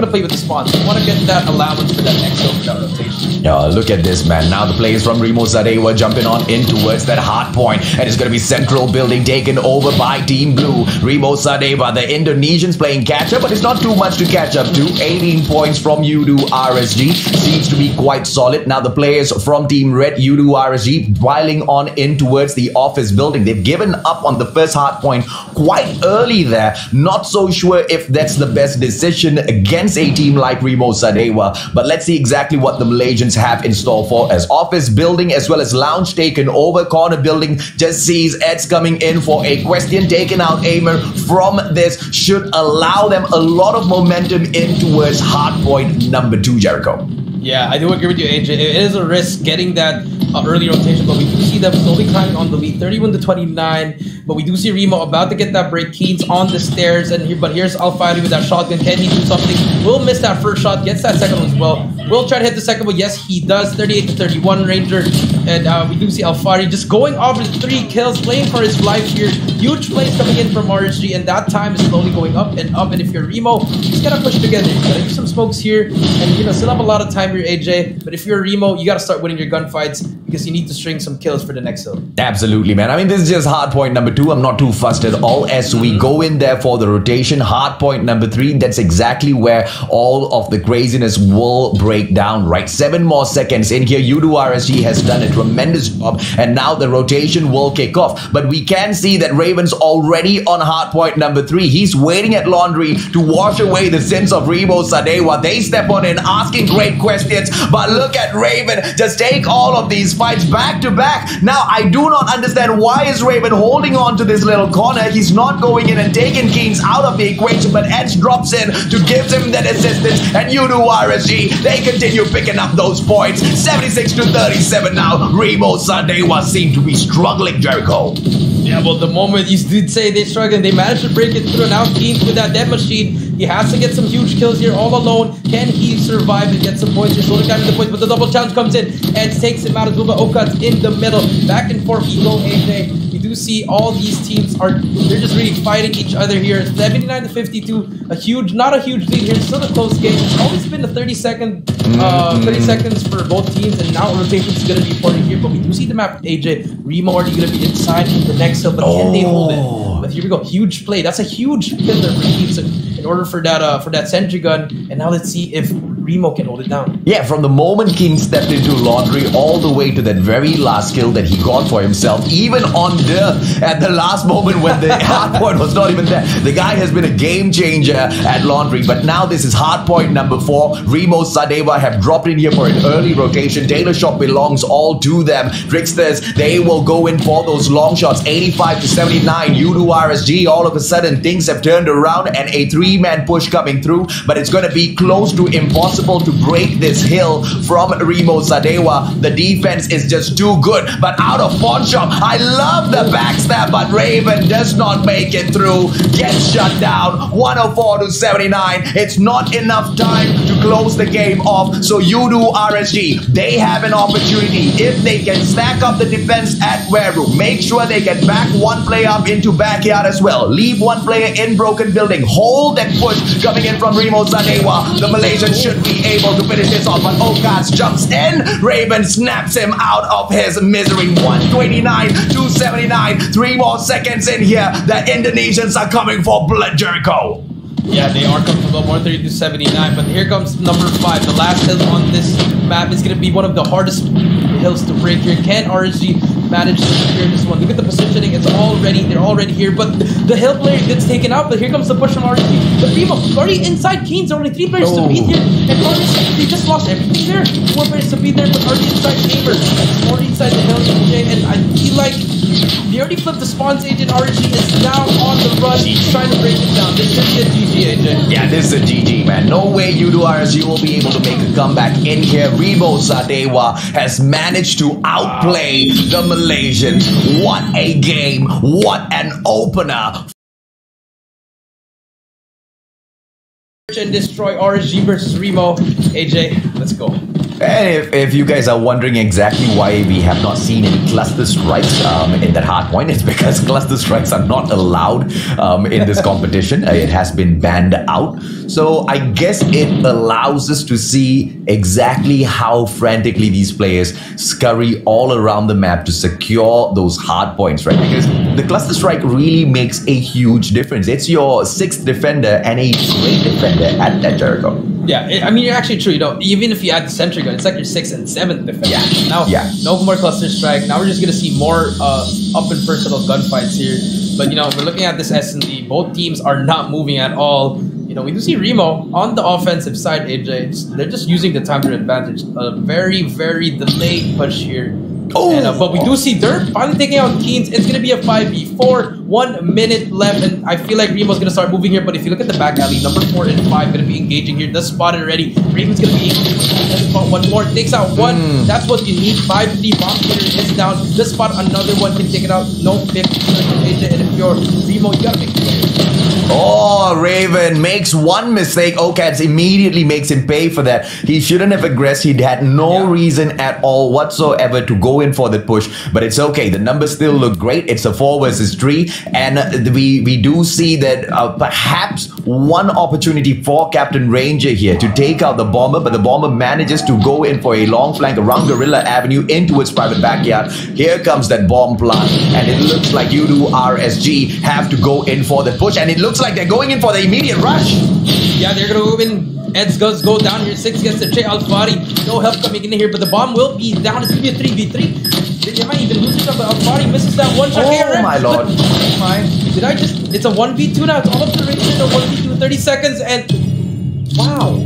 to play with the spawns. You want to get that allowance for that next for that rotation. Look at this, man. Now the players from RIMO SADEWA jumping on in towards that hard point, and it's going to be central building taken over by Team Blue. RIMO SADEWA, the Indonesians playing catch up, but it's not too much to catch up to. 18 points from Yudu RSG seems to be quite solid. Now the players from Team Red, Yudu RSG, piling on in towards the office building. They've given up on the first hard point quite early there. Not so sure if that's the best decision against a team like RIMO SADEWA, but let's see exactly what the Malaysians have in store for as office building as well as lounge taken over. Corner building just sees Eds coming in for a question. Taken out Aimer from this should allow them a lot of momentum in towards hard point number 2, Jericho. Yeah, I do agree with you, AJ. It is a risk getting that early rotation, but we do see them slowly climbing on the lead, 31 to 29. But we do see RIMO about to get that break. Keen's on the stairs, but here's Alfari with that shotgun. Can he do something? Will miss that first shot, gets that second one as well. Will try to hit the second one. Yes, he does. 38 to 31 Ranger. And we do see Alfari just going off with 3 kills, playing for his life here. Huge plays coming in from RSG, and that time is slowly going up and up. And if you're RIMO, you just gotta push together. You gotta use some smokes here, and still have a lot of time here, AJ. But if you're RIMO, you gotta start winning your gunfights because you need to string some kills for the next hill. Absolutely, man. I mean, this is just hard point number 2. I'm not too fussed at all as we go in there for the rotation. Hard point number 3, that's exactly where all of the craziness will break down, right? 7 more seconds in here. Yudu RSG has done a tremendous job, and now the rotation will kick off. But we can see that Raven's already on hard point number 3. He's waiting at laundry to wash away the sins of RIMO SADEWA. They step on in, asking great questions, but look at Raven just take all of these fights back to back. Now, I do not understand why is Raven holding on to this little corner. He's not going in and taking Kings out of the equation, but Edge drops in to give him that assistance, and Yudu RSG, they continue picking up those points. 76 to 37 now. RIMO SADEWA seem to be struggling, Jericho. Yeah, well, the moment you did say they're struggling, they managed to break it through. Now Kings with that death machine, he has to get some huge kills here all alone. Can he survive and get some points? He's slowly climbing the points, but the double challenge comes in. Edge takes him out as well, but Okat's in the middle. Back and forth we go, AJ. You do see all these teams they're just really fighting each other here. 79 to 52, not a huge lead here. It's still a close game. It's always been a 30 seconds for both teams, and now rotation is going to be important here. But we do see the map, AJ. RIMO already going to be inside in the next hill, but can they hold it? But here we go, huge play. That's a huge pillar for teams in order for that sentry gun. And now let's see if RIMO can hold it down. Yeah, from the moment King stepped into laundry all the way to that very last kill that he got for himself, even on at the last moment when the hard point was not even there. The guy has been a game changer at laundry, but now this is hard point number 4. RIMO SADEWA have dropped in here for an early rotation. Taylor shot belongs all to them. Tricksters, they will go in for those long shots. 85 to 79. Yudu RSG, all of a sudden things have turned around and a 3-man push coming through, but it's going to be close to impossible to break this hill from RIMO SADEWA. The defense is just too good, but out of pawn shop, I love the backstab, but Raven does not make it through. Gets shut down. 104 to 79. It's not enough time to close the game off. So Yudu RSG, they have an opportunity if they can stack up the defense at Weru. Make sure they can back one player up into backyard as well. Leave one player in broken building. Hold that push coming in from RIMO SADEWA. The Malaysians should be able to finish this off, but Okas jumps in. Raven snaps him out of his misery. 129 to 79. 3 more seconds in here. The Indonesians are coming for blood, Jericho. Yeah, they are coming from 130 to 79, but here comes number 5. The last hill on this map is going to be one of the hardest hills to break here. Can RSG manage to secure this one? Look at the positioning. They're already here, but the hill player gets taken out, but here comes the push from RSG. But RIMO already inside Keen's, only 3 players to beat here, and RSG, they just lost everything there. 4 players to beat there, but already inside Gamer, already inside the hill, and I feel like they already flipped the spawn stage, and RSG is now on the run. He's trying to break it down. This should be a GG, AJ. Yeah, this is a GG, man. No way Yudu RSG will be able to make a comeback in here. RIMO SADEWA has managed to outplay the Malaysians. What a game. What an opener. And destroy RSG versus RIMO. AJ, let's go. And if you guys are wondering exactly why we have not seen any cluster strikes in that hard point, it's because cluster strikes are not allowed in this competition. It has been banned out. So I guess it allows us to see exactly how frantically these players scurry all around the map to secure those hard points, right? Because the cluster strike really makes a huge difference. It's your 6th defender and a great defender at that, Jericho. Yeah, I mean, you're actually true. You know, even if you add the sentry gun, it's like your 6th and 7th defense. Yeah. Now, no more cluster strike. Now we're just gonna see more up and personal gunfights here. But you know, we're looking at this S&D. Both teams are not moving at all. You know, we do see RIMO on the offensive side. AJ, they're just using the time to their advantage. A very, very delayed push here. Oh, and, but we do see Dirt finally taking out Keens. It's going to be a 5v4. 1 minute left, and I feel like Rimo's going to start moving here. But if you look at the back alley, number 4 and 5 going to be engaging here. Does spot it already. Raven's going to be able to spot one more. Takes out one. That's what you need. 5-3 bomb hitter is down. Does spot another one. Can take it out. No 50. And if you're Rimo, you got to make the play. Oh, Raven makes one mistake. Okats immediately makes him pay for that. He shouldn't have aggressed. He had no reason at all whatsoever to go in for the push. But it's okay. The numbers still look great. It's a 4 versus 3. And we do see that perhaps one opportunity for Captain Ranger here to take out the bomber. But the bomber manages to go in for a long flank around Gorilla Avenue into its private backyard. Here comes that bomb plant. And it looks like you do RSG have to go in for the push. And it looks like they're going in for the immediate rush. Yeah, they're going to go in. Ed's does go down here. 6 gets the Che Alfari. No help coming in here, but the bomb will be down. It's going to be a 3v3. They might even lose it, but Alfari misses that one shot. Oh, my lord. Did I just... It's a 1v2 now. It's all up to Ranger. A 1v2, 30 seconds, and... Wow.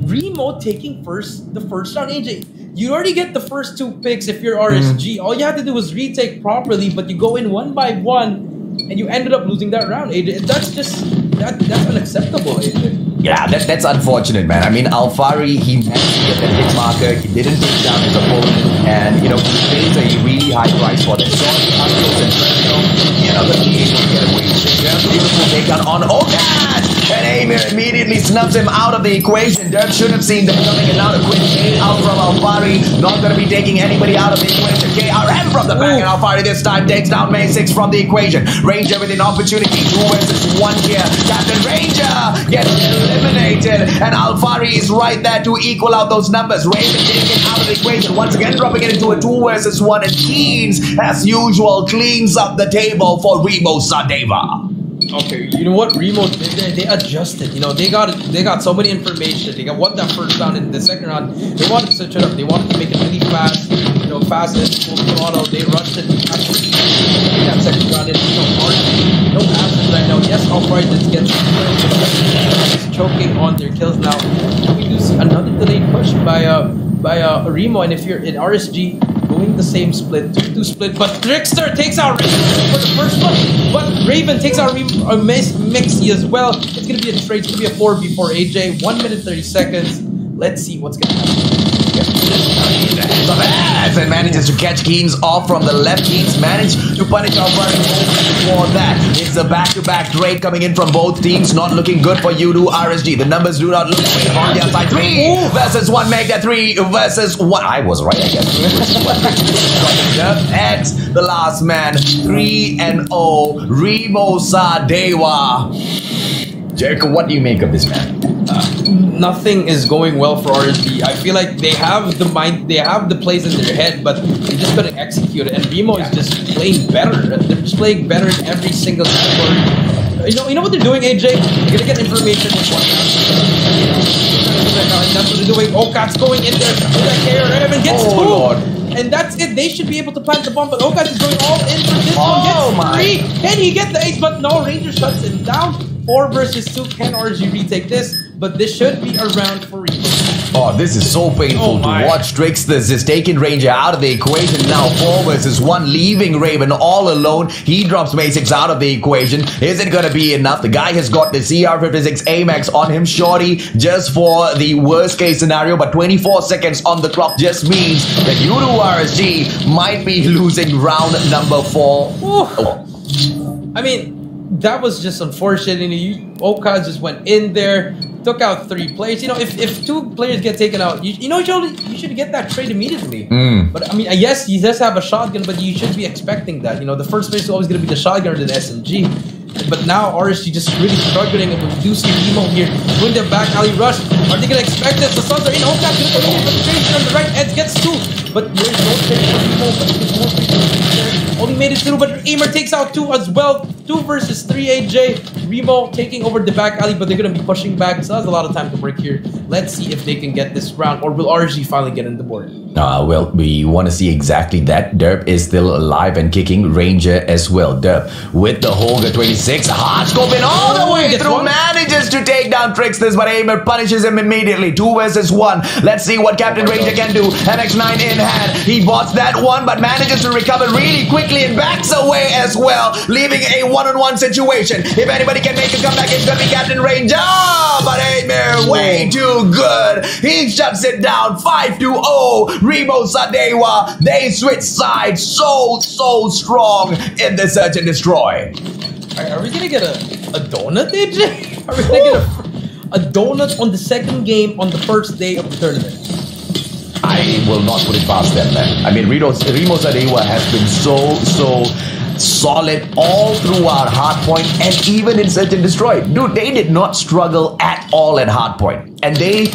Rimo taking the first round. AJ, you already get the first 2 picks if you're RSG. All you had to do was retake properly, but you go in 1 by 1. And you ended up losing that round, AJ. That's just that's unacceptable, AJ. Yeah, that's unfortunate, man. I mean, Alfari, he managed to get that hit marker. He didn't take down his opponent, and you know, he pays a really high price for that. Sony, Uncles, and Fresno, you know, the team will get away with it. Beautiful takedown on Ogas! And Amir immediately snubs him out of the equation. Dirk should have seen them coming, and now the quick aim out from Alfari. Not going to be taking anybody out of the equation. KRM from the back, and Alfari this time takes down May 6 from the equation. Ranger with an opportunity. 2 versus 1 here. Captain Ranger gets eliminated, and Alfari is right there to equal out those numbers. Raven taking it out of the equation. Once again, dropping it into a 2 versus 1, and Keens, as usual, cleans up the table for RIMO SADEWA. Okay, you know what Rimo did there? They adjusted. You know, they got so many information. They won that first round. In the second round, they wanted to switch it up. They wanted to make it really fast. You know, fast and full throttle. They rushed it. Actually, that second round is no absence right now. Yes, Alfari just gets choking on their kills now. We do see another delayed push by Rimo, and if you're in RSG, going the same split, 2-2 split, but Trickster takes out Raven for the first one, but Raven takes out Mexi as well. It's going to be a straight, it's going to be a 4v4 AJ, 1 minute 30 seconds. Let's see what's going to happen. And manages to catch Keens off from the left. Keens managed to punish Alfari for that. It's a back-to-back trade coming in from both teams. Not looking good for Udu RSG. The numbers do not look great on the outside. 3 versus 1. Make that 3 versus 1. I was right, I guess. That's the last man. 3-0. RIMO SADEWA. Jericho, what do you make of this, man? Nothing is going well for RSG. I feel like they have the mind, they have the plays in their head, but they just couldn't execute it. And RIMO is just playing better. They're just playing better in every single category. You know what they're doing, AJ? They're gonna get information in one and that's what they're doing. Okat's going in there. Evan gets 2. Lord. And that's it. They should be able to plant the bomb, but Okat is going all in for this one. Gets 3. Can he get the ace? But no, Ranger shuts him down. 4 versus 2. Can RSG retake this? But this should be a round for Rimo. Oh, this is so painful to watch. Tricksters is taking Ranger out of the equation now. 4 versus 1, leaving Raven all alone. He drops May6 out of the equation. Is it gonna be enough? The guy has got the CR56 AMAX on him, shorty, just for the worst case scenario. But 24 seconds on the clock just means that Udu RSG might be losing round number 4. I mean, that was just unfortunate. Okaz just went in there, took out 3 players. You know, if 2 players get taken out, you should get that trade immediately. But I mean, yes, he does have a shotgun, but you should be expecting that. You know, the first place is always going to be the shotgun or the SMG. But now RSG just really struggling, and we do see RIMO here doing their back alley rush. Are they going to expect this? The Suns are in. Okaz going to come in, but the trade on the right edge gets 2. But there's no trade for RIMO, but he gets more free there. Only made it through, but Aimer takes out 2 as well. 2 versus 3 AJ. RIMO taking over the back alley, but they're going to be pushing back. So that's a lot of time to work here. Let's see if they can get this round, or will RSG finally get in the board? Well, we want to see exactly that. Derp is still alive and kicking. Ranger as well. Derp with the Holger 26. Hard scoping all the way through. Manages to take down Tricksters, but Aimer punishes him immediately. 2 versus 1. Let's see what Captain Ranger can do. MX9 in hand. He bots that one, but manages to recover really quickly and backs away as well, leaving a one-on-one situation. If anybody can make a comeback, it's going to be Captain Ranger. But Aimer, way too good. He shuts it down. 5-0. RIMO SADEWA, they switch sides so strong in the search and destroy. Are we gonna get a donut, AJ? Are we gonna get a donut on the second game on the first day of the tournament? I will not put it past them, man. I mean, RIMO SADEWA has been so solid all throughout hardpoint and even in search and destroy. Dude, they did not struggle at all at hardpoint. And they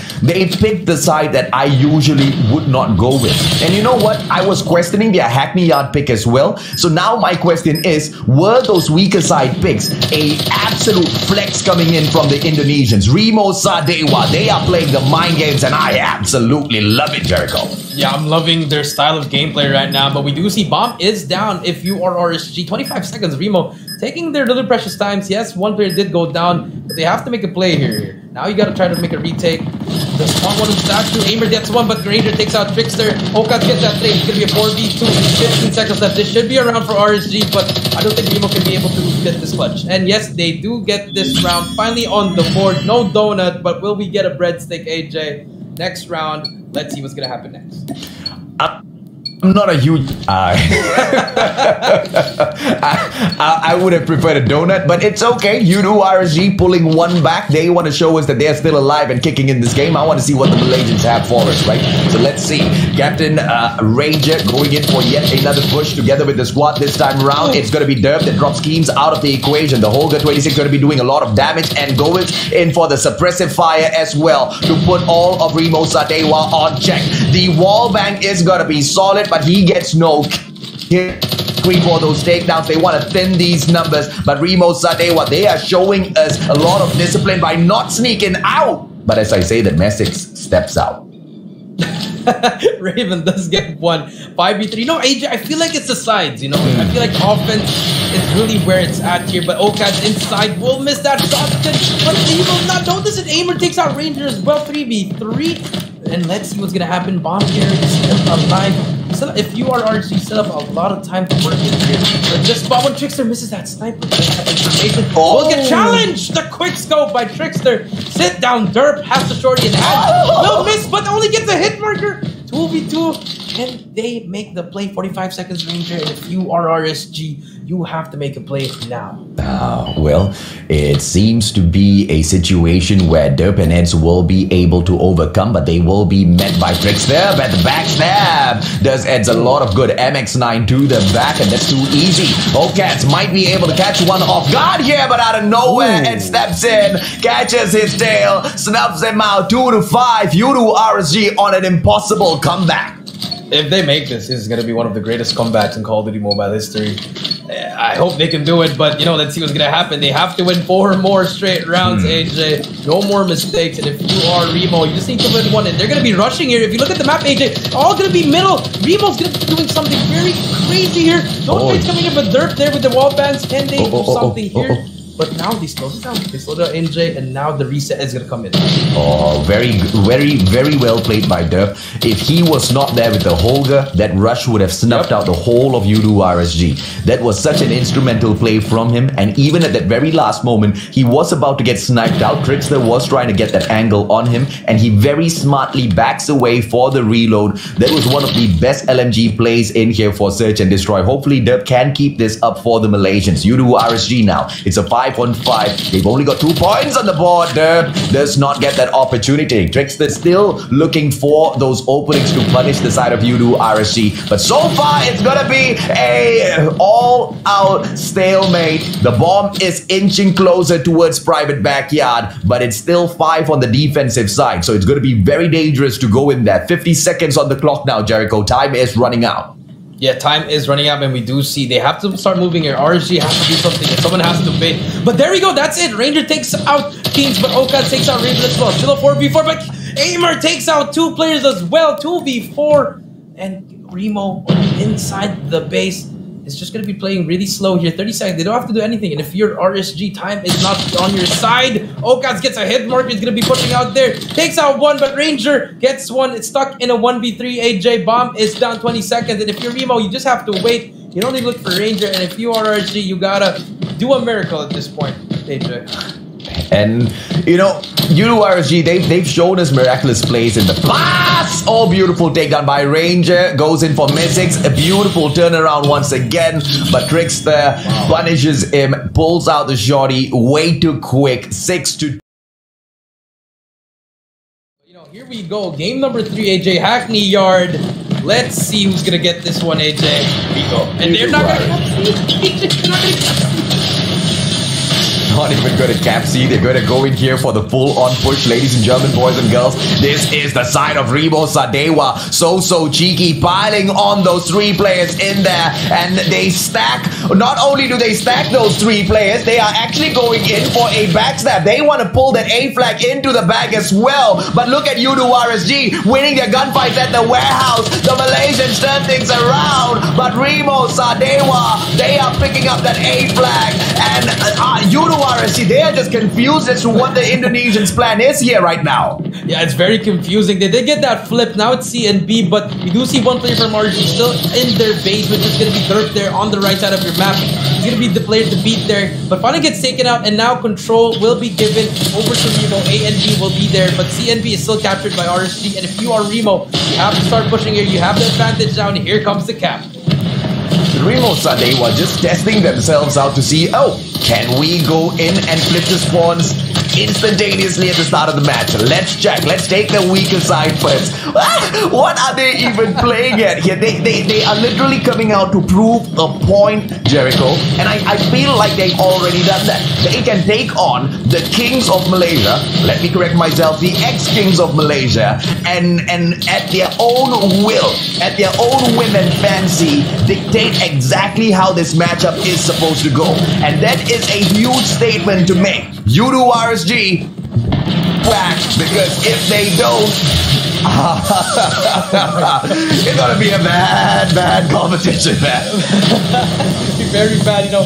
picked the side that I usually would not go with. And you know what? I was questioning their Hackney Yard pick as well. So now my question is, were those weaker side picks a absolute flex coming in from the Indonesians? RIMO SADEWA, they are playing the mind games and I absolutely love it, Jericho. Yeah, I'm loving their style of gameplay right now, but we do see bomb is down if you are RSG. 25 seconds, RIMO taking their little precious times. Yes, 1 player did go down, but they have to make a play here. Now you gotta try to make a retake. The spawn 1 is back to Aimer gets 1, but Ranger takes out Trickster. Okaz gets that trade. It's gonna be a 4v2. 15 seconds left. This should be a round for RSG, but I don't think RIMO can be able to get this clutch. And yes, they do get this round finally on the board. No donut, but will we get a breadstick, AJ? Next round. Let's see what's gonna happen next. I'm not a huge... I would have preferred a donut, but it's okay. You do RSG pulling 1 back. They want to show us that they're still alive and kicking in this game. I want to see what the Malaysians have for us, right? So let's see. Captain Ranger going in for yet another push together with the squad this time around. It's going to be Derp that drops schemes out of the equation. The Holger 26 going to be doing a lot of damage, and goes in for the suppressive fire as well to put all of RIMO SADEWA on check. The wall bang is going to be solid, but he gets no hit. For those takedowns, they want to thin these numbers, but RIMO SADEWA, they are showing us a lot of discipline by not sneaking out. But as I say, the message steps out. Raven does get 1. 5v3. No, AJ, I feel like it's the sides, you know? I feel like offense is really where it's at here, but Okaz inside will miss that shot, but he will not notice it. Aimer takes out Ranger as well. 3v3. And let's see what's gonna happen. Bomb here is still alive. If you are RSG, you still have a lot of time to work in here. But just spot when Trickster misses that sniper. We'll get challenged! The quick scope by Trickster. Sit down, Derp has the shorty in hand. Will miss, but only gets a hit marker. 2v2. Can they make the play? 45 seconds, Ranger. And if you are RSG, you have to make a play now. Well, it seems to be a situation where Derp and Eds will be able to overcome, but they will be met by Trickster. But the backstab does Eds a lot of good. MX9 to the back, and that's too easy. Okaz might be able to catch one off guard here, but out of nowhere, Ed steps in, catches his tail, snubs him out. 2-5. You do RSG on an impossible comeback. If they make this is going to be one of the greatest comebacks in Call of Duty Mobile history. I hope they can do it, but, you know, let's see what's going to happen. They have to win 4 more straight rounds, AJ. No more mistakes, and if you are RIMO, you just need to win 1, and they're going to be rushing here. If you look at the map, AJ, all going to be middle. RIMO's going to be doing something very crazy here. No trades coming in, but Derp there with the wall bands. Can they do something here? But now they slowed it down. They slowed down NJ, and now the reset is going to come in. Oh, very well played by Derp. If he was not there with the Holger, that rush would have snuffed out the whole of Udu RSG. That was such an instrumental play from him, and even at that very last moment, he was about to get sniped out. Trickster was trying to get that angle on him, and he very smartly backs away for the reload. That was one of the best LMG plays in here for Search and Destroy. Hopefully, Derp can keep this up for the Malaysians. Udu RSG now. It's a 5-on-5. They've only got 2 points on the board. Derp does not get that opportunity. Trickster still looking for those openings to punish the side of Udu RSG. But so far, it's gonna be a all-out stalemate. The bomb is inching closer towards private backyard, but it's still 5 on the defensive side. So it's going to be very dangerous to go in there. 50 seconds on the clock now, Jericho. Time is running out. Yeah, time is running out, and we do see they have to start moving here. RSG has to do something, and someone has to bait. But there we go, that's it. Ranger takes out Kings, but Oka takes out Raven as well. Still a 4v4, but Aimer takes out 2 players as well. 2v4, and Rimo inside the base is just going to be playing really slow here. 30 seconds, they don't have to do anything. And if you're RSG, time is not on your side. Okas gets a hit mark, he's going to be pushing out there. Takes out 1, but Ranger gets 1. It's stuck in a 1v3. AJ bomb is down 20 seconds. And if you're Rimo, you just have to wait. You don't need to look for Ranger. And if you are RSG, you gotta do a miracle at this point, AJ. And, you know, Udu RSG, they've shown us miraculous plays in the past. Oh, beautiful takedown by Ranger. Goes in for Mystics. A beautiful turnaround once again. But Trickster punishes him. Pulls out the shorty way too quick. 6-2. You know, here we go. Game number 3, AJ. Hackney Yard. Let's see who's going to get this one, AJ. Here we go. And they're not going to Not even going to cap C. They're going to go in here for the full-on push, ladies and gentlemen, boys and girls. This is the side of RIMO SADEWA. So cheeky, piling on those 3 players in there. And they stack. Not only do they stack those 3 players, they are actually going in for a backstab. They want to pull that A flag into the bag as well. But look at Udu RSG winning their gunfights at the warehouse. The Malaysians turn things around. But RIMO SADEWA, they are picking up that A flag. And Udu RSG, they are just confused as to what the Indonesians' plan is here right now. Yeah, it's very confusing. They did get that flip. Now it's C and B, but we do see 1 player from RSG still in their base, which is going to be Derp there on the right side of your map. He's going to be the player to beat there, but finally gets taken out, and now control will be given over to Rimo. A and B will be there, but C and B is still captured by RSG, and if you are Rimo, you have to start pushing here. You have the advantage down. Here comes the cap. RIMO SADEWA just testing themselves out to see, oh, can we go in and flip the spawns instantaneously at the start of the match? Let's check. Let's take the weaker side first. What are they even playing at here? They are literally coming out to prove a point, Jericho. And I feel like they've already done that. They can take on the Kings of Malaysia. Let me correct myself. The ex-Kings of Malaysia. And at their own will, at their own whim and fancy, dictate exactly how this matchup is supposed to go. And that is a huge statement to make. Udu RSG back, because if they don't, it's gonna be a bad competition, man. It's gonna be very bad, you know.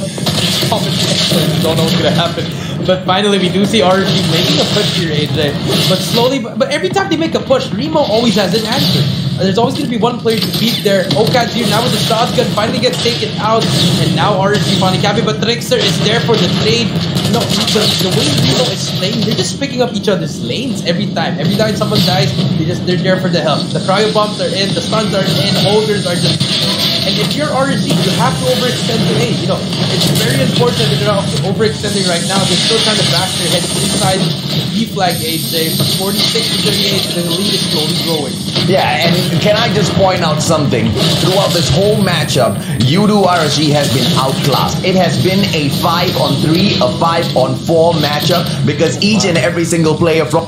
Competition, you don't know what's gonna happen. But finally, we do see RSG making a push here, AJ. But slowly, but every time they make a push, Rimo always has an answer. There's always going to be 1 player to beat there. Okad's here now with the shotgun, finally gets taken out, and now RSG finally capping. But Trickster is there for the trade. No, the way Rimo is playing, they're just picking up each other's lanes every time. Every time someone dies, they're there for the help. The cryo bombs are in, the stuns are in, holders are just. And if you're RSG, you have to overextend to A. You know, it's very important that they're not overextending right now. They're still trying to bash their head inside the B flag, AJ. From 46 to 38, the lead is slowly growing. Yeah, and can I just point out something? Throughout this whole matchup, Udu RSG has been outclassed. It has been a 5-on-3, a 5-on-4 matchup, because each and every single player from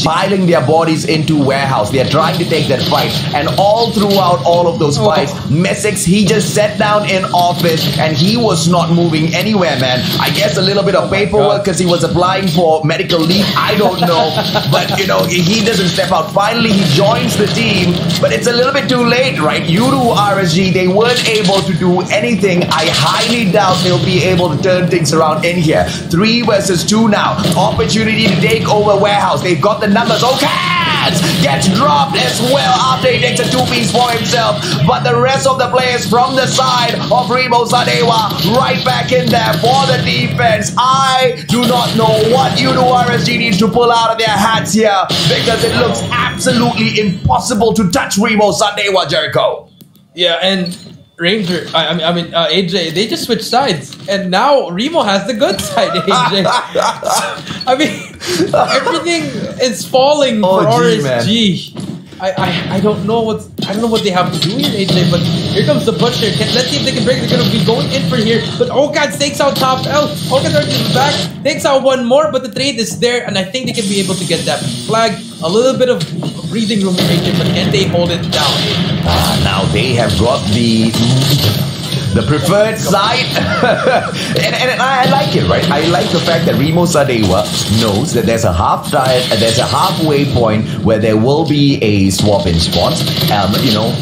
piling their bodies into warehouse. They are trying to take that fight, and all throughout all of those fights, Mesix, he just sat down in office and he was not moving anywhere, man. I guess a little bit of paperwork because he was applying for medical leave. I don't know, but you know, he doesn't step out. Finally, he joins the team, but it's a little bit too late, right? Yudu, RSG, they weren't able to do anything. I highly doubt they'll be able to turn things around in here. 3 versus 2 now. Opportunity to take over warehouse. They've got the numbers. Okay! Gets dropped as well after he takes a 2-piece for himself. But the rest of the players from the side of RIMO SADEWA right back in there for the defense. I do not know what Yudu RSG needs to pull out of their hats here, because it looks absolutely impossible to touch RIMO SADEWA, Jericho. Yeah, and Ranger, AJ, they just switched sides, and now Remo has the good side, AJ. I mean, everything is falling for RSG. I don't know what they have to do here, AJ. But here comes the push here. Let's see if they can break. They're gonna be going in for here. But Okad takes out top L. Okad is back, takes out one more, but the trade is there, and I think they can be able to get that flag. A little bit of breathing room here, AJ, but can they hold it down? Now they have got the preferred side. and I like it, right? I like the fact that RIMO SADEWA knows that there's a halfway point where there will be a swap in spots, you know,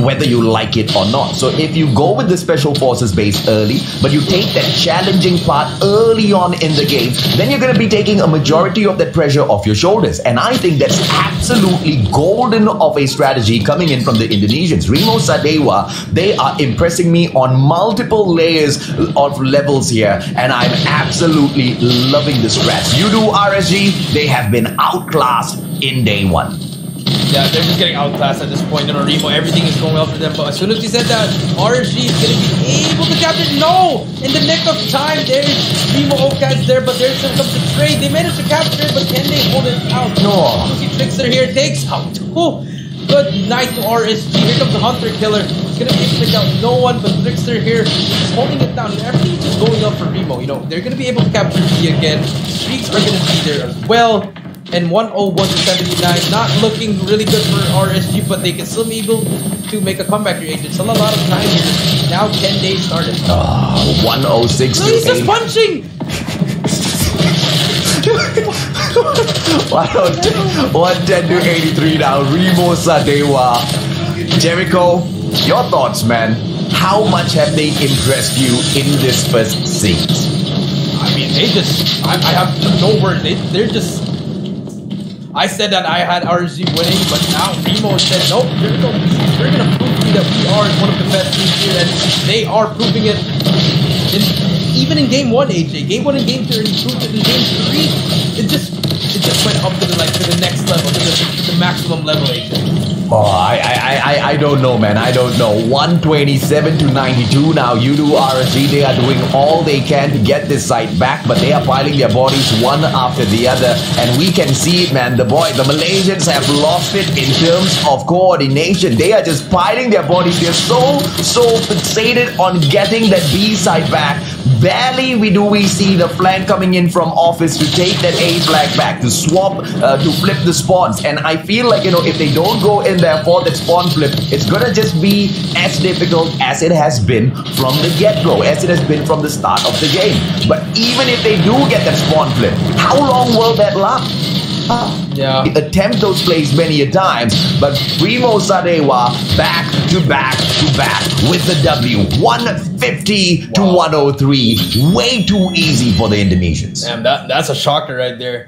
whether you like it or not. So if you go with the special forces base early, but you take that challenging part early on in the game, then you're going to be taking a majority of that pressure off your shoulders. And I think that's absolutely golden of a strategy coming in from the Indonesians. RIMO SADEWA, they are impressing me on multiple layers of levels here, and I'm absolutely loving the strats. Yudu, RSG, they have been outclassed in day 1. Yeah, they're just getting outclassed at this point. You know, Remo, everything is going well for them. But as soon as he said that, RSG is going to be able to capture. No! In the nick of time, there's Remo Okad's there, but there's still comes the trade. They managed to capture it, but can they hold it out? No. You see Trickster here, takes out. Oh, good night to RSG. Here comes the Hunter Killer. He's going to be able to pick out no one, but Trickster here is holding it down. Everything is just going up for Remo. You know, they're going to be able to capture D again. Streaks are going to be there as well. And 101 to 79, not looking really good for RSG, but they can still be able to make a comeback here. There's still a lot of time here. Now 10 days started. 106 no, he's just punching! 110 to 83 now. RIMO SADEWA. Jericho, your thoughts, man. How much have they impressed you in this first scene? I mean, they just... I have no words. They're just... I said that I had RSG winning, but now Remo said, nope, we're going to prove to you that we are one of the best teams here, and they are proving it even in Game 1, AJ. Game 1 and Game 2, and proved it in Game 3. It just went up to the next level, to the maximum level, AJ. Oh, I don't know, man. I don't know. 127 to 92 now. Yudu, RSG, they are doing all they can to get this side back, but they are piling their bodies one after the other, and we can see it, man. The Malaysians have lost it in terms of coordination. They are just piling their bodies. They're so fixated on getting that B side back. Barely do we see the flank coming in from office to take that A flag back, to swap, to flip the spawns. And I feel like, you know, if they don't go in there for that spawn flip, it's gonna just be as difficult as it has been from the get-go, as it has been from the start of the game. But even if they do get that spawn flip, how long will that last? Yeah. Attempt those plays many a times, but RIMO SADEWA back to back with the W. 150 to 103. Way too easy for the Indonesians. Damn, that's a shocker right there.